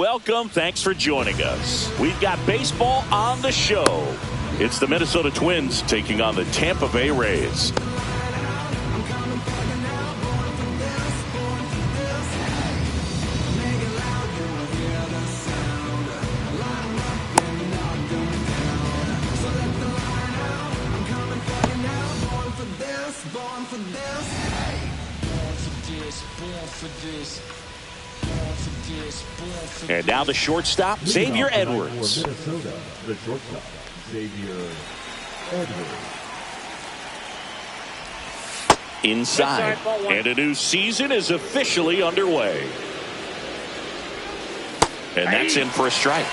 welcome. Thanks for joining us. We've got baseball on the show. It's the Minnesota Twins taking on the Tampa Bay Rays. And now the shortstop, Xavier Edwards. Minnesota, the shortstop, Xavier Edwards. Inside, and a new season is officially underway. And that's in for a strike.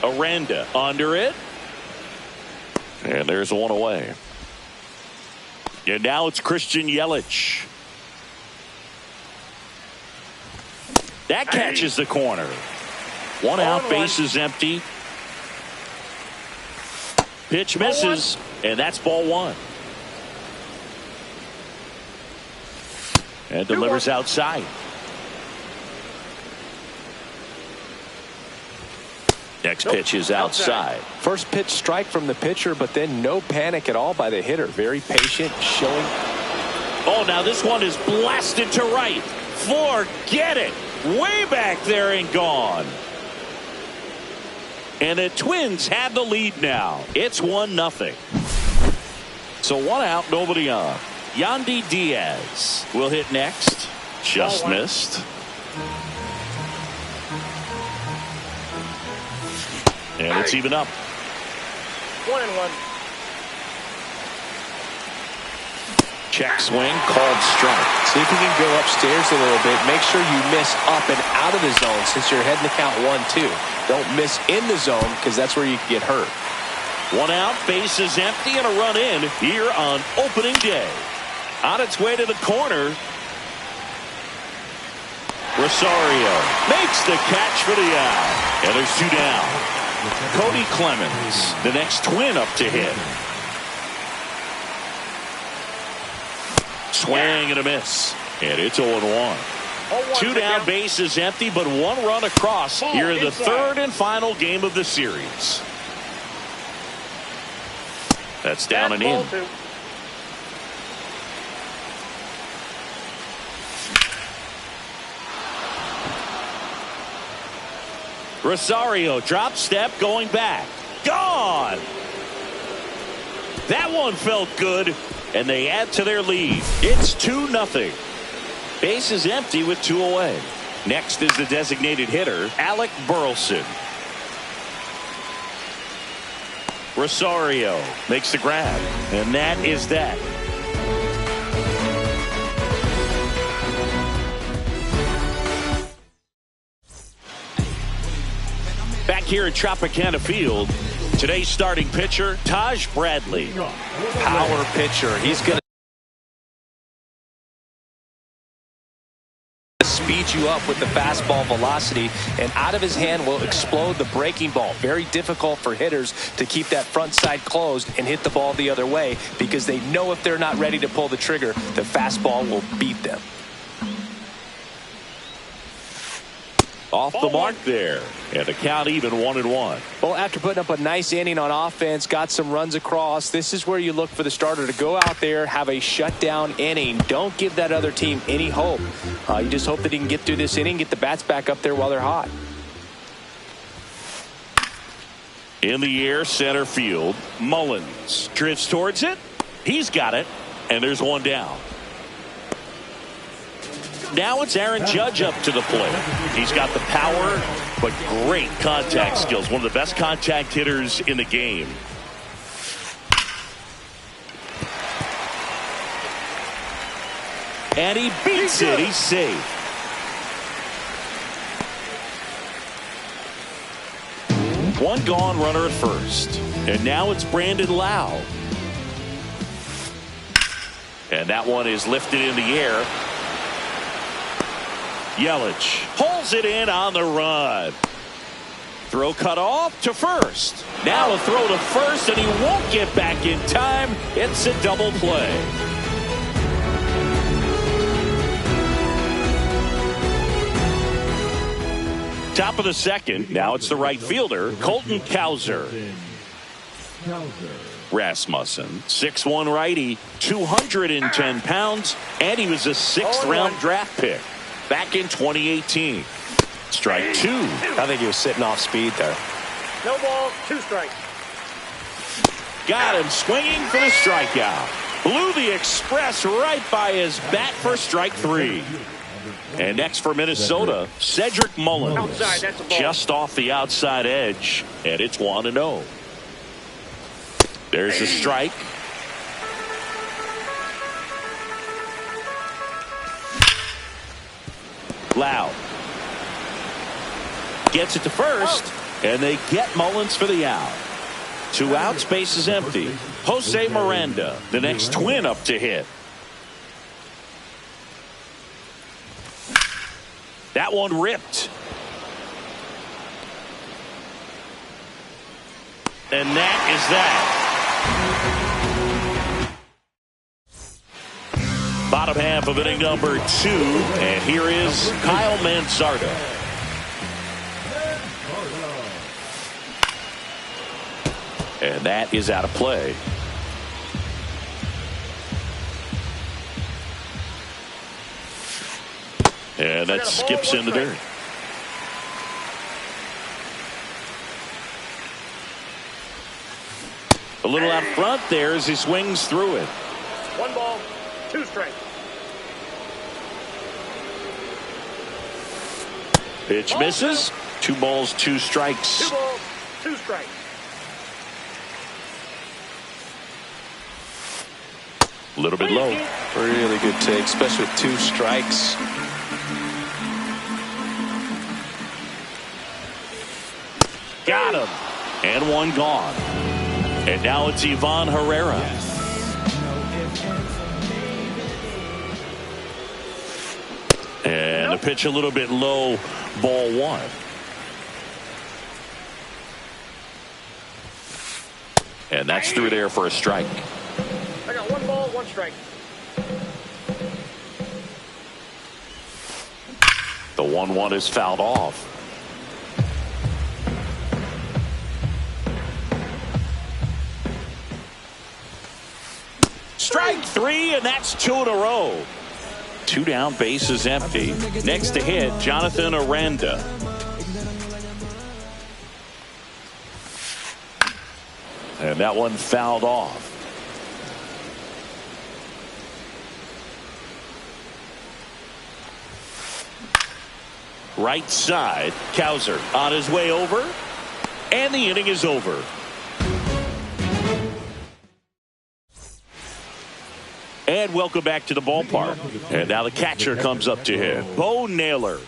Aranda under it. And there's one away. And now it's Christian Yelich. That catches the corner. One out, base is empty. Pitch misses, and that's ball one. And delivers outside. Next pitch is outside. First pitch strike from the pitcher, but then no panic at all by the hitter. Very patient, showing. Oh, now this one is blasted to right. Forget it. Way back there and gone. And the Twins have the lead now. It's 1-0. So one out, nobody on. Yandy Diaz will hit next. Just missed. And it's even up. 1-1. Check swing, called strike. See if you can go upstairs a little bit. Make sure you miss up and out of the zone since you're heading to count 1-2. Don't miss in the zone because that's where you can get hurt. One out, base is empty, and a run in here on opening day. On its way to the corner. Rosario makes the catch for the out. And there's two down. Cody Clemens, the next Twin up to hit. Swing and a miss. And it's 0-1. Two down, base is empty, but one run across here in the third and final game of the series. That's down and in. Rosario drop step going back. Gone. That one felt good, and they add to their lead. It's 2-0. Base is empty with two away. Next is the designated hitter, Alec Burleson. Rosario makes the grab, and that is that. Back here at Tropicana Field, today's starting pitcher, Taj Bradley. Power pitcher. He's going to speed you up with the fastball velocity, and out of his hand will explode the breaking ball. Very difficult for hitters to keep that front side closed and hit the ball the other way because they know if they're not ready to pull the trigger, the fastball will beat them. Off the mark there, and the count even 1-1. Well, after putting up a nice inning on offense, got some runs across, this is where you look for the starter to go out there, have a shutdown inning. Don't give that other team any hope. You just hope that he can get through this inning, get the bats back up there while they're hot. In the air, center field, Mullins drifts towards it. He's got it, and there's one down. Now it's Aaron Judge up to the plate. He's got the power, but great contact skills. One of the best contact hitters in the game. And he beats it. He's safe. One gone, runner at first. And now it's Brandon Lau. And that one is lifted in the air. Yelich pulls it in on the run. Throw cut off to first. Now a throw to first, and he won't get back in time. It's a double play. Top of the second. Now it's the right fielder, Colton Cowser. Rasmussen, 6'1" righty, 210 pounds, and he was a 6th-round draft pick back in 2018. Strike 2. I think he was sitting off speed there. No ball, 2 strikes. Got him swinging for the strikeout. Blew the express right by his bat for strike 3. And next for Minnesota, Cedric Mullins. Outside, that's a ball. Just off the outside edge, and it's 1-0. There's a strike. Loud. Gets it to first, and they get Mullins for the out. 2 outs, base is empty. Jose Miranda, the next twin up to hit. That one ripped. And that is that. Bottom half of inning number 2, and here is Kyle Manzardo. And that is out of play. And that skips into dirt. A little out front there as he swings through it. 1 ball, 2 strikes. Pitch misses. 2 balls, 2 strikes. 2 balls, 2 strikes. A little bit low. Really good take, especially with 2 strikes. Got him. And 1 gone. And now it's Ivan Herrera. And the pitch a little bit low, ball 1. And that's through there for a strike. I got 1 ball, 1 strike. The 1-1 is fouled off. Strike 3, and that's 2 in a row. 2 down, base is empty. Next to hit, Jonathan Aranda. And that one fouled off. Right side, Cowser on his way over, and the inning is over. And welcome back to the ballpark. And now the catcher comes up to him, Bo Naylor.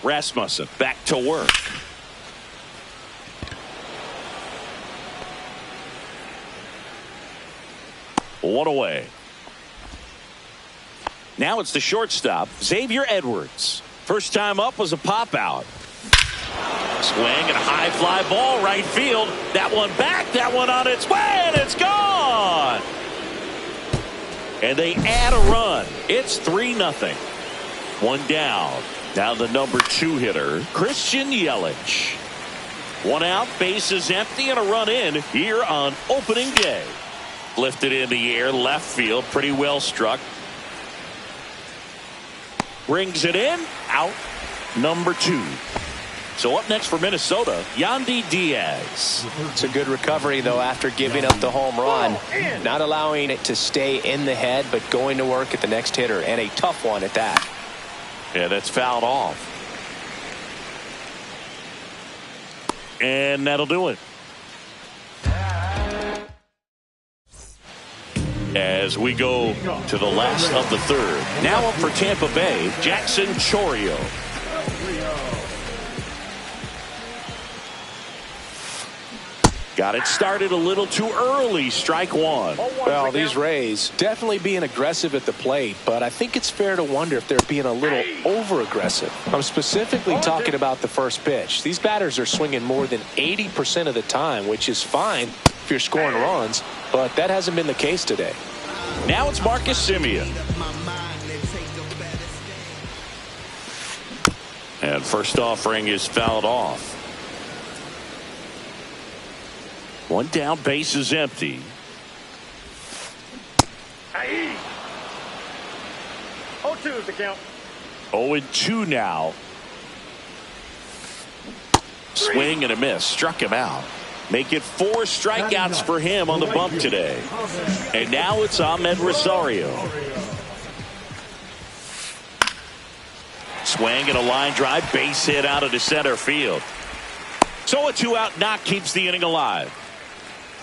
Rasmussen back to work. One away. Now it's the shortstop, Xavier Edwards. First time up was a pop out. Swing and a high fly ball right field. That one back, that one on its way, and it's gone. And they add a run. It's 3-0. 1 down. Now the number 2 hitter, Christian Yelich. 1 out, base is empty, and a run in here on opening day. Lifted in the air, left field, pretty well struck. Brings it in, out, number 2. So up next for Minnesota, Yandy Diaz. It's a good recovery, though, after giving up the home run. Not allowing it to stay in the head, but going to work at the next hitter, and a tough one at that. Yeah, that's fouled off. And that'll do it. As we go to the last of the 3rd. Now up for Tampa Bay, Jackson Chourio. Got it started a little too early. Strike 1. Well, these Rays definitely being aggressive at the plate, but I think it's fair to wonder if they're being a little over-aggressive. I'm specifically talking about the first pitch. These batters are swinging more than 80% of the time, which is fine if you're scoring runs, but that hasn't been the case today. Now it's Marcus Semien. And first offering is fouled off. One down, base is empty. Aye. 0-2 is the count. 0-2 now. Swing and a miss. Struck him out. Make it 4 strikeouts for him on the bump today. And now it's Ahmed Rosario. Swing and a line drive. Base hit out into center field. So a 2-out knock keeps the inning alive.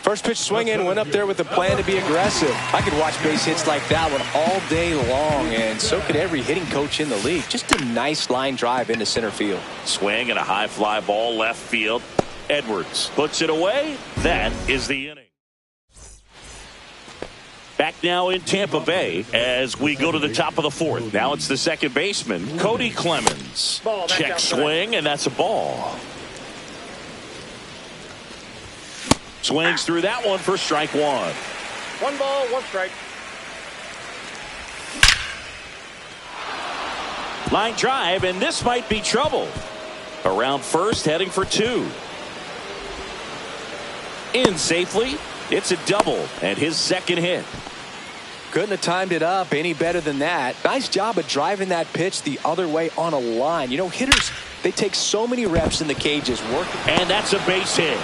First pitch swing in, went up there with a plan to be aggressive. I could watch base hits like that one all day long, and so could every hitting coach in the league. Just a nice line drive into center field. Swing and a high fly ball left field. Edwards puts it away. That is the inning. Back now in Tampa Bay as we go to the top of the 4th. Now it's the second baseman, Cody Clemens. Ball, check outside. swing, and that's a ball. Swings through that one for strike 1. 1 ball, 1 strike. Line drive, and this might be trouble. Around first, heading for 2. In safely. It's a double and his second hit. Couldn't have timed it up any better than that. Nice job of driving that pitch the other way on a line. You know, hitters, they take so many reps in the cages working. And that's a base hit.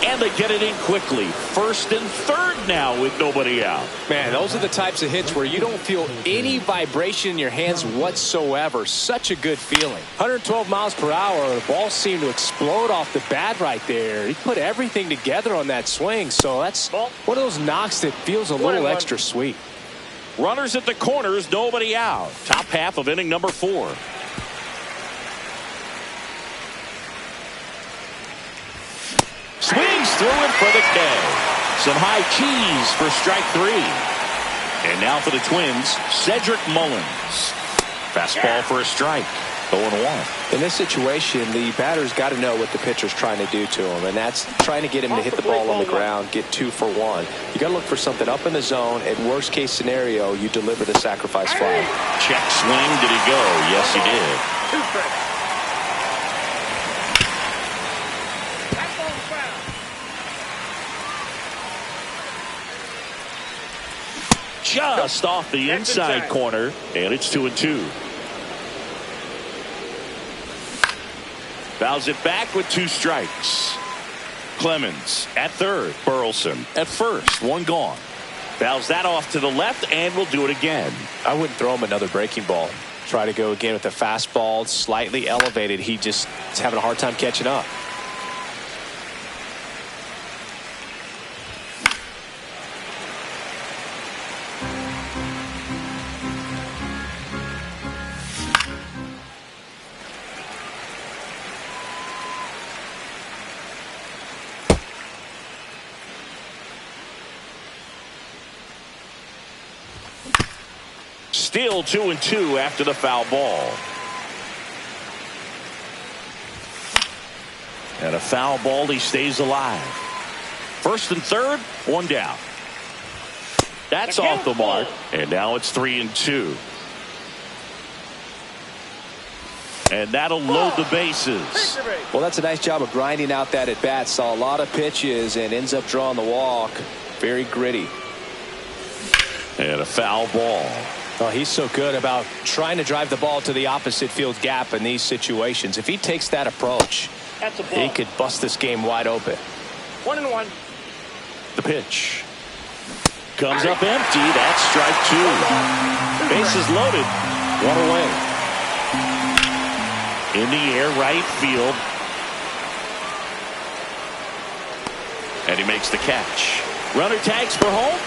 And they get it in quickly. First and third now with nobody out. Man, those are the types of hits where you don't feel any vibration in your hands whatsoever. Such a good feeling. 112 miles per hour. The ball seemed to explode off the bat right there. He put everything together on that swing. So that's one of those knocks that feels a little extra sweet. Runners at the corners, nobody out. Top half of inning number 4. Swings through it for the K. Some high cheese for strike 3. And now for the Twins, Cedric Mullins. Fastball for a strike. 0-1. In this situation, the batter's got to know what the pitcher's trying to do to him, and that's trying to get him to hit the ball on the ground, get 2 for 1. You got to look for something up in the zone. At worst case scenario, you deliver the sacrifice fly. Check swing. Did he go? Yes, he did. 2 strikes. That ball's foul. Just off the inside corner, and it's 2-2. Fouls it back with 2 strikes. Clemens at third. Burleson at first. 1 gone. Fouls that off to the left, and we'll do it again. I wouldn't throw him another breaking ball. Try to go again with the fastball, slightly elevated. He just is having a hard time catching up. Still 2-2 after the foul ball. And a foul ball, he stays alive. First and third, 1 down. That's off the mark. And now it's 3-2. And that'll load the bases. Well, that's a nice job of grinding out that at bat. Saw a lot of pitches and ends up drawing the walk. Very gritty. And a foul ball. Oh, he's so good about trying to drive the ball to the opposite field gap in these situations. If he takes that approach, That's a ball. he could bust this game wide open. 1-1. The pitch comes up empty. That's strike 2. Bases loaded. 1 away. In the air, right field. And he makes the catch. Runner tags for home.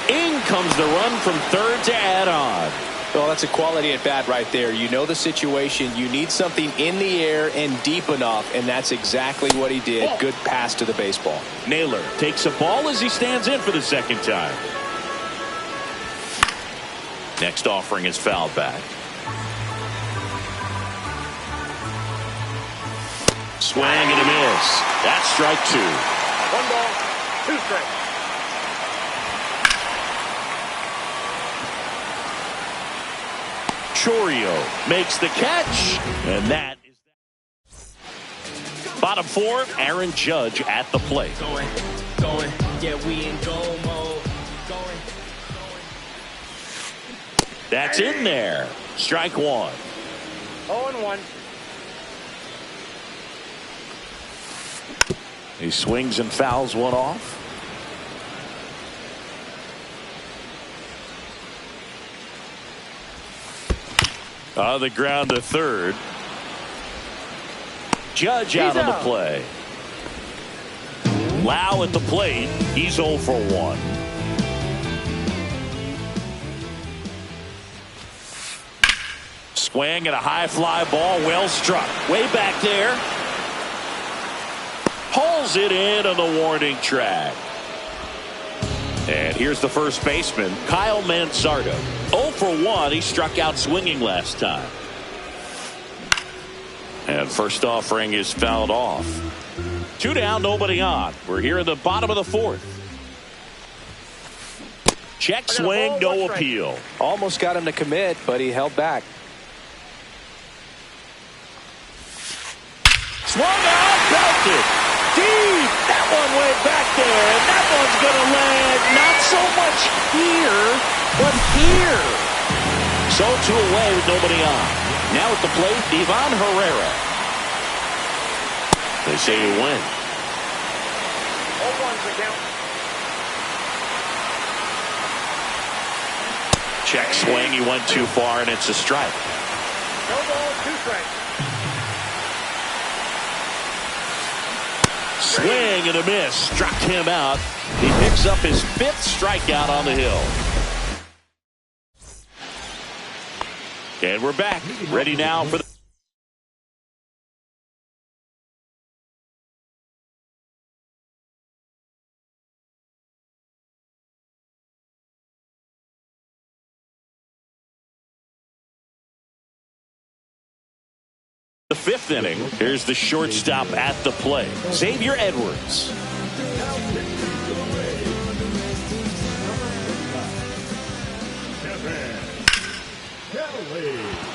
In comes the run from third to add on. Well, that's a quality at bat right there. You know the situation. You need something in the air and deep enough, and that's exactly what he did. Good pass to the baseball. Naylor takes a ball as he stands in for the second time. Next offering is fouled back. Swing and a miss. That's strike 2. 1 ball, 2 strikes. Chorio makes the catch, and that is that. Bottom four, Aaron Judge at the plate. Going, yeah, we in goal mode. Going. That's in there. Strike one. 0-1. He swings and fouls one off. On the ground to third. Judge out on the play. Lau at the plate. He's 0 for 1. Swing and a high fly ball, well struck. Way back there. Pulls it in on the warning track. And here's the first baseman, Kyle Mansardo. 0 for 1. He struck out swinging last time. And first offering is fouled off. 2 down, nobody on. We're here in the bottom of the fourth. Check swing, no appeal. Almost got him to commit, but he held back. Swung out, belted. Deep. That one way back there. And that one's going to land not so much here, but here. So 2 away with nobody on. Now at the plate, Ivan Herrera. They say you win. 0-1's the count. Check swing. He went too far, and it's a strike. No ball, 2 strikes. Swing and a miss. Struck him out. He picks up his 5th strikeout on the hill. And we're back. Ready now for the 5th inning. Here's the shortstop at the plate, Xavier Edwards.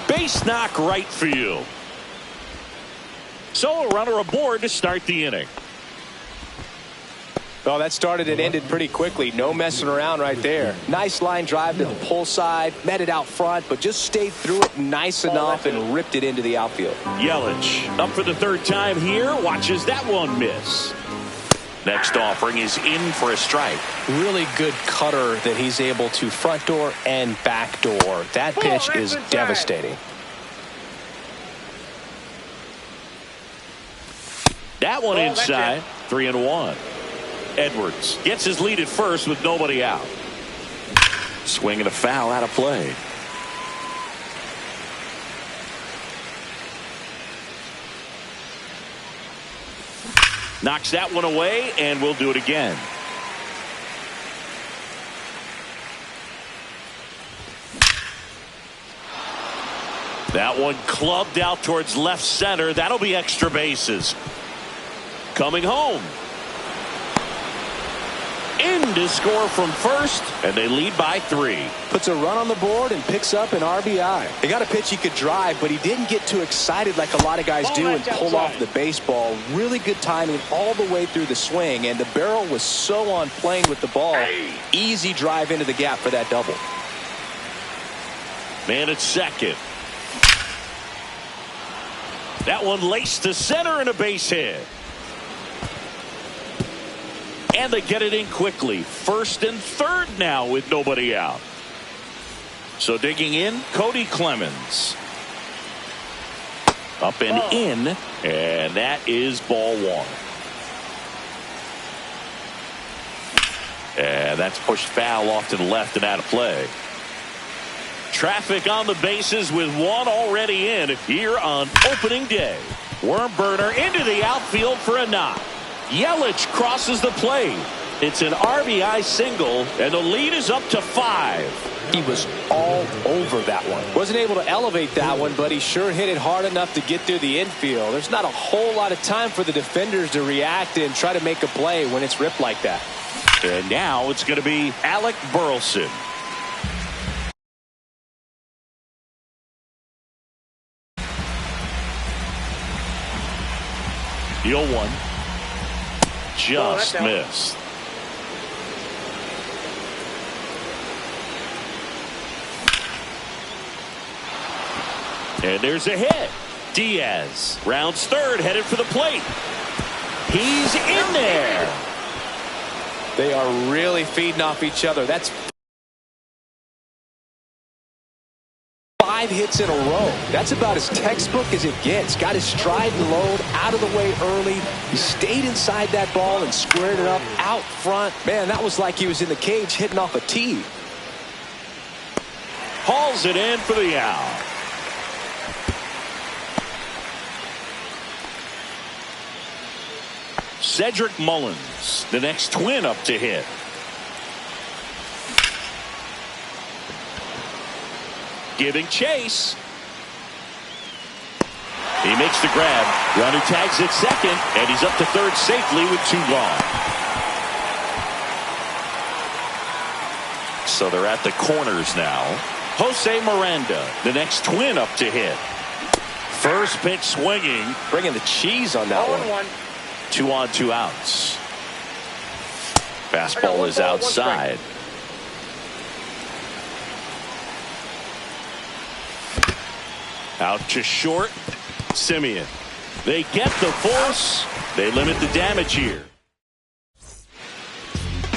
Base knock right field. So a runner aboard to start the inning. Well, that started and ended pretty quickly. No messing around right there. Nice line drive to the pull side. Met it out front, but just stayed through it nice enough and ripped it into the outfield. Yelich up for the 3rd time here. Watches that one miss. Next offering is in for a strike. Really good cutter that he's able to front door and back door. That pitch is devastating. That one inside. 3-1. Edwards gets his lead at first with nobody out. Swing and a foul out of play. Knocks that one away, and we'll do it again. That one clubbed out towards left center. That'll be extra bases. Coming home. In to score from first, and they lead by 3. Puts a run on the board and picks up an RBI. He got a pitch he could drive, but he didn't get too excited like a lot of guys do and pull off the baseball. Really good timing all the way through the swing, and the barrel was so on plane with the ball. Easy drive into the gap for that double. Man at second. That one laced to center and a base hit. And they get it in quickly. 1st and 3rd now with nobody out. So digging in, Cody Clemens. Up and in, and that is ball 1. And that's pushed foul off to the left and out of play. Traffic on the bases with one already in here on opening day. Worm burner into the outfield for a knock. Yelich crosses the plate. It's an RBI single, and the lead is up to 5. He was all over that one. Wasn't able to elevate that one, but he sure hit it hard enough to get through the infield. There's not a whole lot of time for the defenders to react and try to make a play when it's ripped like that. And now it's going to be Alec Burleson. The 0-1. Just missed. And there's a hit. Diaz rounds third, headed for the plate. He's in there. They are really feeding off each other. That's 5 hits in a row. That's about as textbook as it gets. Got his stride and load out of the way early. He stayed inside that ball and squared it up out front. Man, that was like he was in the cage hitting off a tee. Hauls it in for the out. Cedric Mullins, the next twin up to hit. Giving chase. He makes the grab. Runner tags at second, and he's up to third safely with 2 gone. So they're at the corners now. Jose Miranda, the next twin up to hit. First pitch swinging. Bringing the cheese on that one. 2 on, 2 outs. Fastball is outside. Out to short. Simeon. They get the force. They limit the damage here.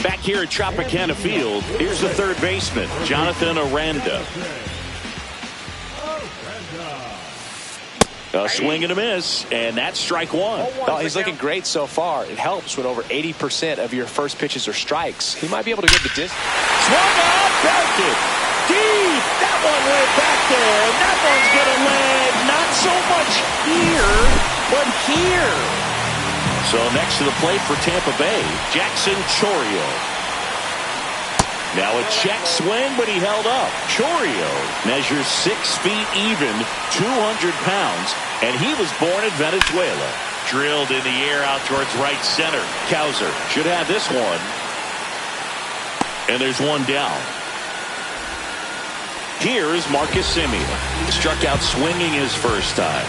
Back here at Tropicana Field, here's the third baseman, Jonathan Aranda. A swing and a miss, and that's strike 1. Oh, he's looking great so far. It helps when over 80% of your first pitches are strikes. He might be able to get the distance. Swung out, belted. Deep. That one went back there. And that one's going to land not so much here, but here. So next to the plate for Tampa Bay, Jackson Chourio. Now a check swing, but he held up. Chourio measures 6 feet even, 200 pounds, and he was born in Venezuela. Drilled in the air out towards right center. Cowser should have this one. And there's one down. Here is Marcus Simeon. Struck out swinging his first time.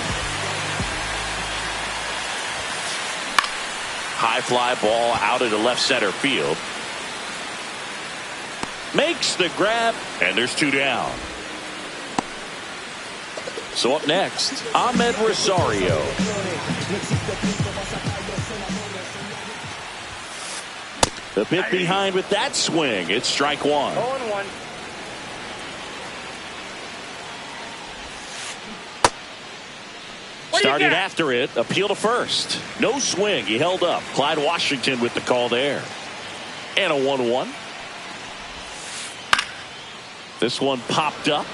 High fly ball out into left center field. Makes the grab, and there's 2 down. So up next, Ahmed Rosario. The bit behind with that swing. It's strike 1. 0-1. Started after it. Appeal to first. No swing. He held up. Clyde Washington with the call there. And a 1-1. This one popped up.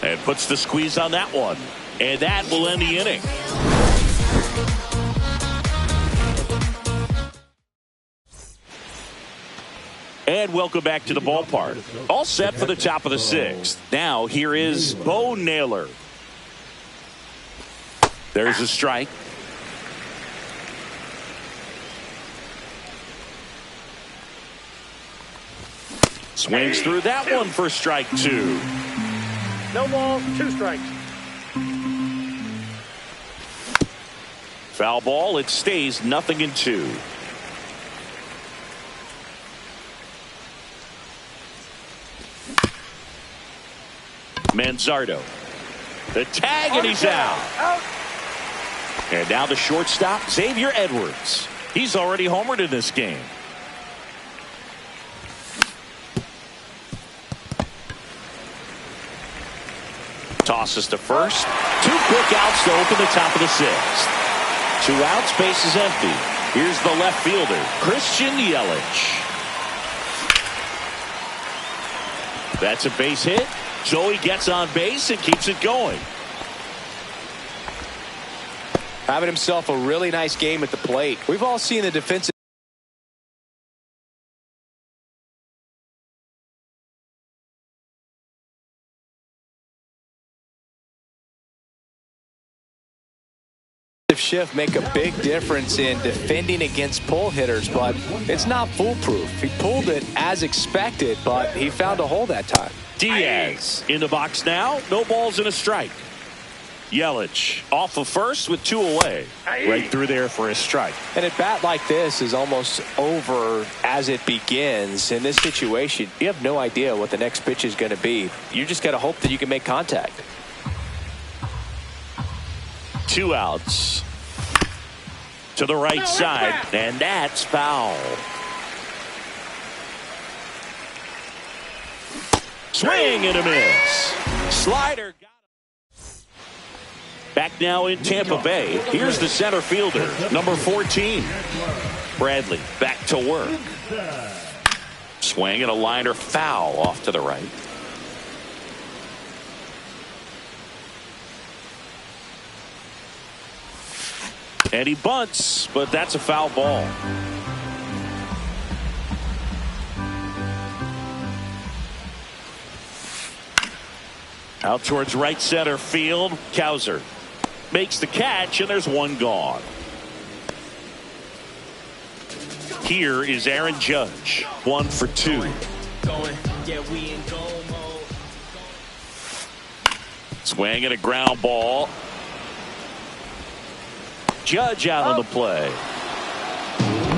And puts the squeeze on that one. And that will end the inning. And welcome back to the ballpark. All set for the top of the 6th. Now here is Bo Naylor. There's a strike. Swings through that one for strike 2. No balls, 2 strikes. Foul ball. It stays 0-2. Manzardo. The tag, and he's out. And now the shortstop, Xavier Edwards. He's already homered in this game. Tosses to first. 2 quick outs to open the top of the 6th. 2 outs, base is empty. Here's the left fielder, Christian Yelich. That's a base hit. So he gets on base and keeps it going. Having himself a really nice game at the plate. We've all seen the defensive shift make a big difference in defending against pull hitters, but it's not foolproof. He pulled it as expected, but he found a hole that time. Diaz in the box now. No balls and a strike. Yelich off of first with 2 away. Right through there for a strike. And a bat like this is almost over as it begins. In this situation, you have no idea what the next pitch is going to be. You just got to hope that you can make contact. 2 outs. To the right side, and that's foul. Swing and a miss. Slider got him. Back now in Tampa Bay. Here's the center fielder, number 14. Bradley back to work. Swing and a liner foul off to the right. And he bunts, but that's a foul ball. Out towards right center field. Cowser makes the catch, and there's 1 gone. Here is Aaron Judge, 1 for 2. Swing and a ground ball. Judge out on the play.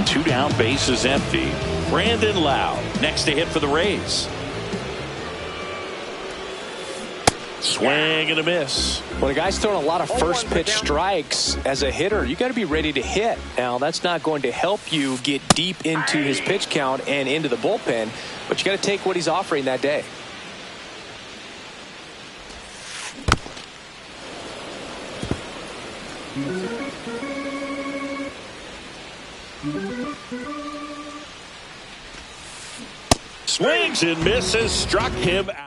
2 down, bases empty. Brandon Lowe next to hit for the Rays. Swing and a miss. When a guy's throwing a lot of first pitch strikes as a hitter, you got to be ready to hit. Now, that's not going to help you get deep into his pitch count and into the bullpen, but you got to take what he's offering that day. Swings and misses, struck him out.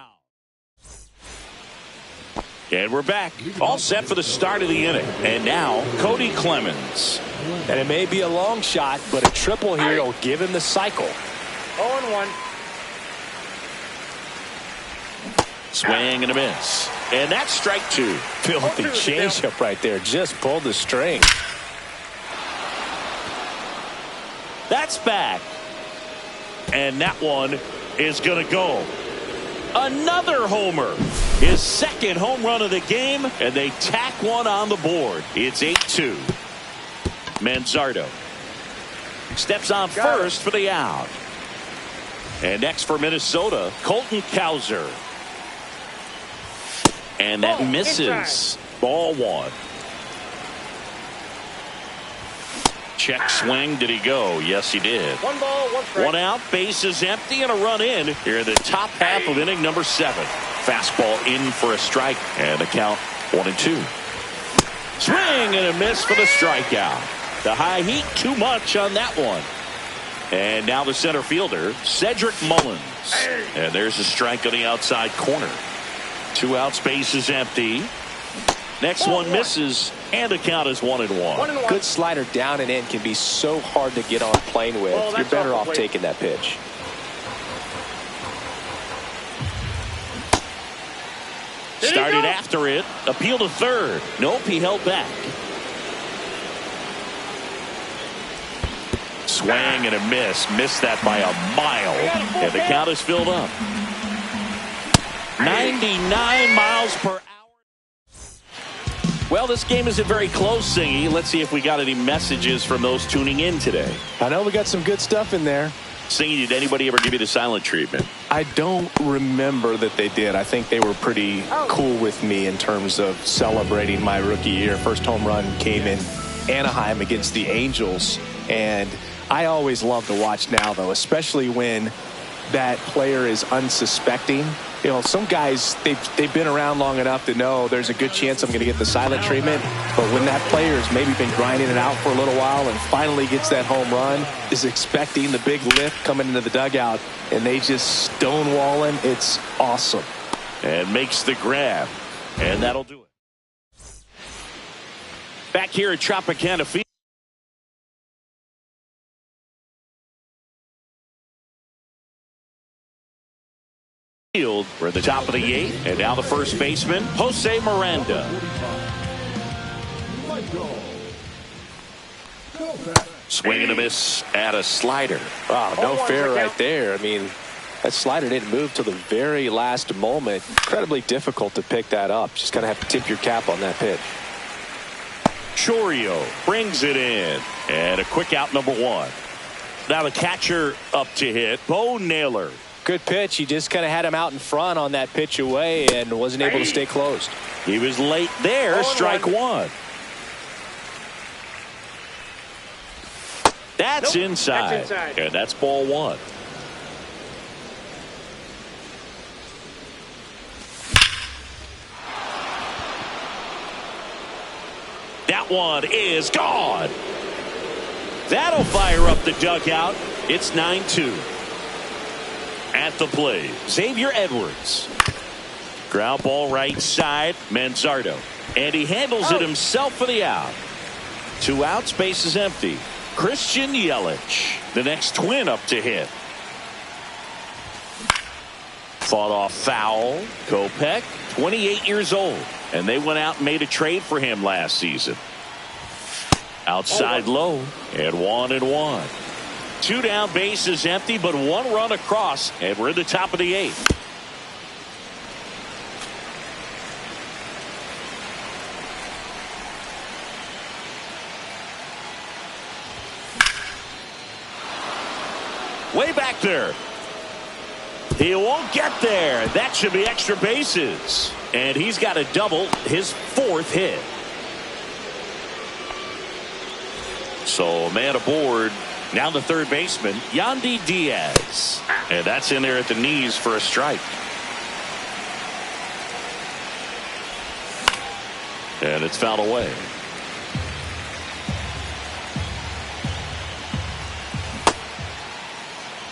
And we're back, all set for the start of the inning. And now, Cody Clemens. And it may be a long shot, but a triple here will give him the cycle. 0-1. Swing and a miss. And that's strike 2. Filthy changeup right there. Just pulled the string. That's back. And that one is going to go. Another homer. His 2nd home run of the game, and they tack one on the board. It's 8-2. Manzardo steps on first for the out. And next for Minnesota, Colton Cowser. And that misses. Ball 1. Check swing. Did he go? Yes, he did. 1 ball, 1 strike. 1 out, bases empty, and a run in here in the top half of inning number 7. Fastball in for a strike, and the count 1-2. Swing and a miss for the strikeout. The high heat, too much on that one. And now the center fielder, Cedric Mullins. And there's a strike on the outside corner. 2 outs, bases empty. Next one misses, and the count is 1-1. Good slider down and in can be so hard to get on plane with. You're better off taking that pitch. Started after it. Appeal to third. Nope, he held back. Swing and a miss. Missed that by a mile. And the count is filled up. 99 miles per hour. Well, this game isn't very close, Singy. Let's see if we got any messages from those tuning in today. I know we got some good stuff in there. Singy, did anybody ever give you the silent treatment? I don't remember that they did. I think they were pretty cool with me in terms of celebrating my rookie year. First home run came in Anaheim against the Angels. And I always love to watch now, though, especially when that player is unsuspecting. You know, some guys, they've been around long enough to know there's a good chance I'm going to get the silent treatment. But when that player has maybe been grinding it out for a little while and finally gets that home run, is expecting the big lift coming into the dugout, and they just stonewall him, it's awesome. And makes the grab. And that'll do it. Back here at Tropicana Field, we're at the top of the 8th, and now the first baseman, Jose Miranda. Swing and a miss at a slider. Wow, no fair right there. I mean, That slider didn't move till the very last moment. Incredibly difficult to pick that up. Just kind of have to tip your cap on that pitch. Chourio brings it in. And a quick out, number one. Now the catcher up to hit, Bo Naylor. Good pitch. He just kind of had him out in front on that pitch away and wasn't able to stay closed. He was late there. Strike one. That's inside. And that's ball one. That one is gone. That'll fire up the dugout. It's 9-2. At the plate, Xavier Edwards. Ground ball right side, Manzardo. And he handles it himself for the out. 2 outs, base is empty. Christian Yelich, the next twin up to hit. Fought off foul. Kopech, 28 years old. And they went out and made a trade for him last season. Outside low, and 1-1. 2 down, base is empty, but 1 run across, and we're in the top of the 8th. Way back there. He won't get there. That should be extra bases. And he's got a double, his 4th hit. So a man aboard. Now the third baseman, Yandy Diaz. And that's in there at the knees for a strike. And it's fouled away.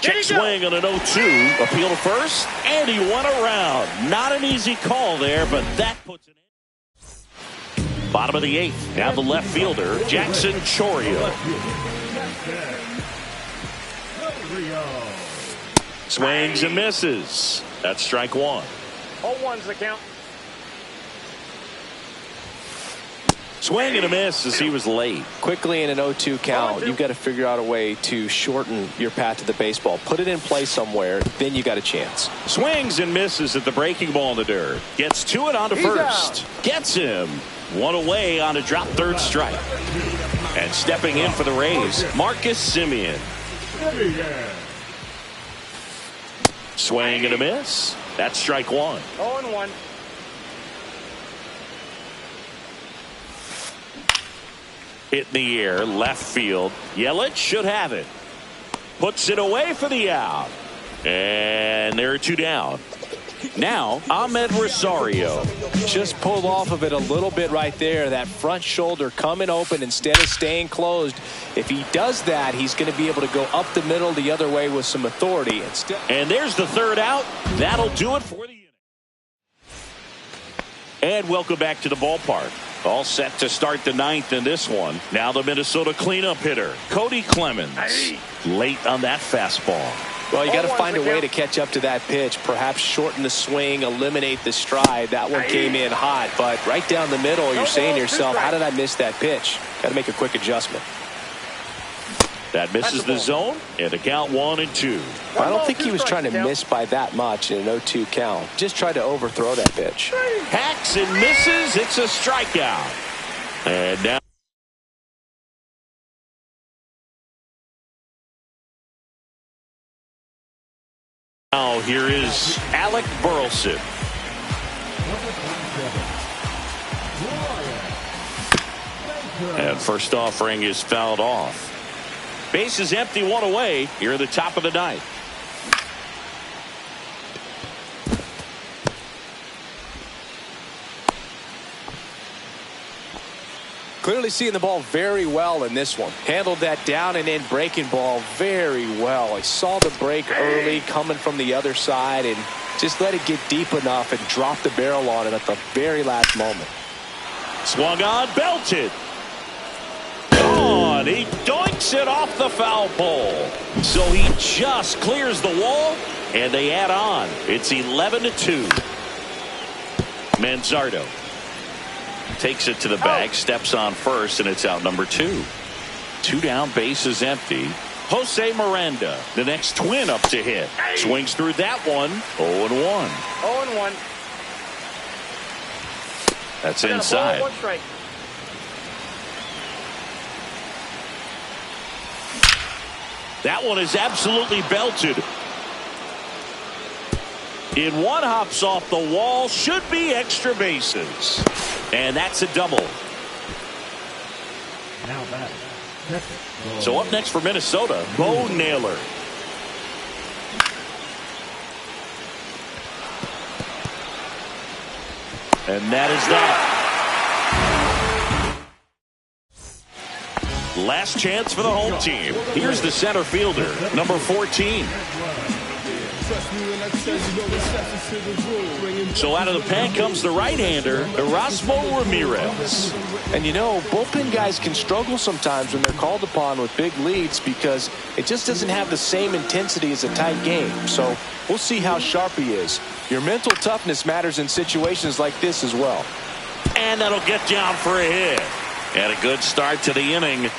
Check swing on an 0-2. Appeal to first. And he went around. Not an easy call there, but that puts it in. Bottom of the 8th. Now the left fielder, Jackson Chourio. Swings and misses. That's strike one. 0-1's the count. Swing and a miss as he was late. Quickly in an 0-2 count, you've got to figure out a way to shorten your path to the baseball. Put it in play somewhere, then you got a chance. Swings and misses at the breaking ball in the dirt. Gets to it on to first. Gets him. One away on a drop third strike. And stepping in for the Rays, Marcus Semien. Swing and a miss. That's strike one. 0-1. Hit in the air, left field. Yelich should have it. Puts it away for the out. And there are 2 down. Now, Ahmed Rosario. Just pulled off of it a little bit right there. That front shoulder coming open instead of staying closed. If he does that, he's going to be able to go up the middle the other way with some authority. And there's the third out. That'll do it for the inning. And welcome back to the ballpark. All set to start the 9th in this one. Now the Minnesota cleanup hitter, Cody Clemens. Late on that fastball. Well, you got to find a way to catch up to that pitch. Perhaps shorten the swing, eliminate the stride. That one came in hot, but right down the middle, you're saying to yourself, how did I miss that pitch? Got to make a quick adjustment. That misses the zone, and the count 1-2. I don't think he was trying to miss by that much in an 0-2 count. Just tried to overthrow that pitch. Hacks and misses. It's a strikeout. And now. Now here is Alec Burleson. And first offering is fouled off. Base is empty, 1 away. Here at the top of the 9th. Clearly seeing the ball very well in this one. Handled that down and in breaking ball very well. He saw the break early coming from the other side and just let it get deep enough and drop the barrel on it at the very last moment. Swung on, belted. Gone. He doinks it off the foul pole. So he just clears the wall and they add on. It's 11-2. Manzardo takes it to the bag, steps on first, and it's out number 2. 2 down, base is empty. Jose Miranda, the next Twin up to hit. Swings through that one. 0-1. 0-1. That's I got a inside. ball, 1 strike. That one is absolutely belted. In one, hops off the wall. Should be extra bases. And that's a double. Now back. So up next for Minnesota, Bo Naylor. And that is that. Last chance for the home team. Here's the center fielder, number 14. So out of the pen comes the right-hander, Erasmo Ramirez. And you know, bullpen guys can struggle sometimes when they're called upon with big leads because it just doesn't have the same intensity as a tight game. So we'll see how sharp he is. Your mental toughness matters in situations like this as well. And that'll get down for a hit. And a good start to the inning.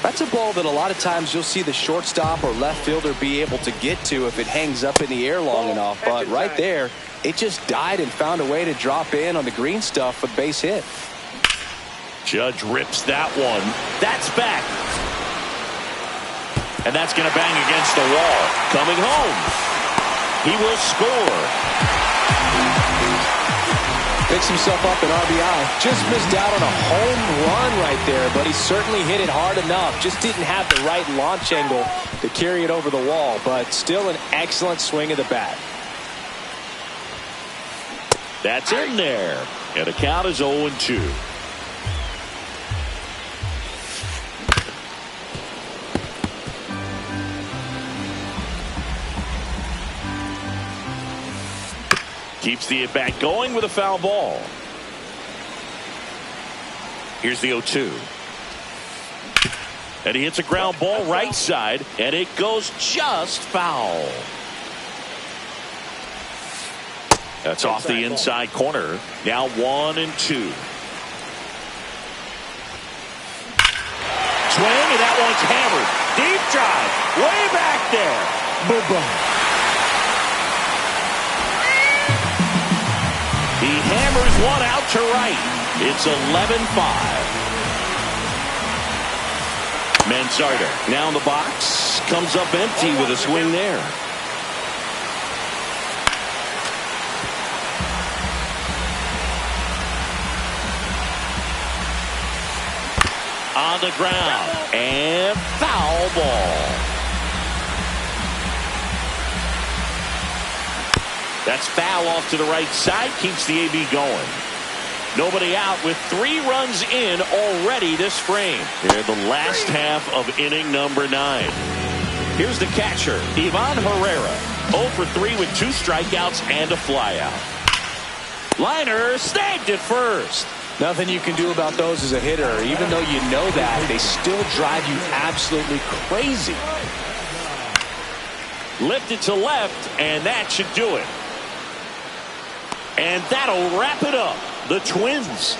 That's a ball that a lot of times you'll see the shortstop or left fielder be able to get to if it hangs up in the air long enough. But right there, it just died and found a way to drop in on the green stuff for the base hit. Judge rips that one. That's back. And that's going to bang against the wall. Coming home. He will score. Picks himself up an RBI. Just missed out on a home run right there, but he certainly hit it hard enough. Just didn't have the right launch angle to carry it over the wall, but still an excellent swing of the bat. That's in there. And the count is 0-2. Keeps the at-bat going with a foul ball. Here's the 0-2. And he hits a ground ball right side, and it goes just foul. That's off the inside corner. Now 1-2. Swing, and that one's hammered. Deep drive. Way back there. Boom. He hammers one out to right. It's 11-5. Manzardo now in the box. Comes up empty with a swing there. On the ground. And foul ball. That's foul off to the right side. Keeps the AB going. Nobody out with 3 runs in already this frame. Here the last half of inning number 9. Here's the catcher, Ivan Herrera. 0 for 3 with 2 strikeouts and a flyout. Liner snagged it first. Nothing you can do about those as a hitter. Even though you know that, they still drive you absolutely crazy. Lifted to left, and that should do it. And that'll wrap it up. The Twins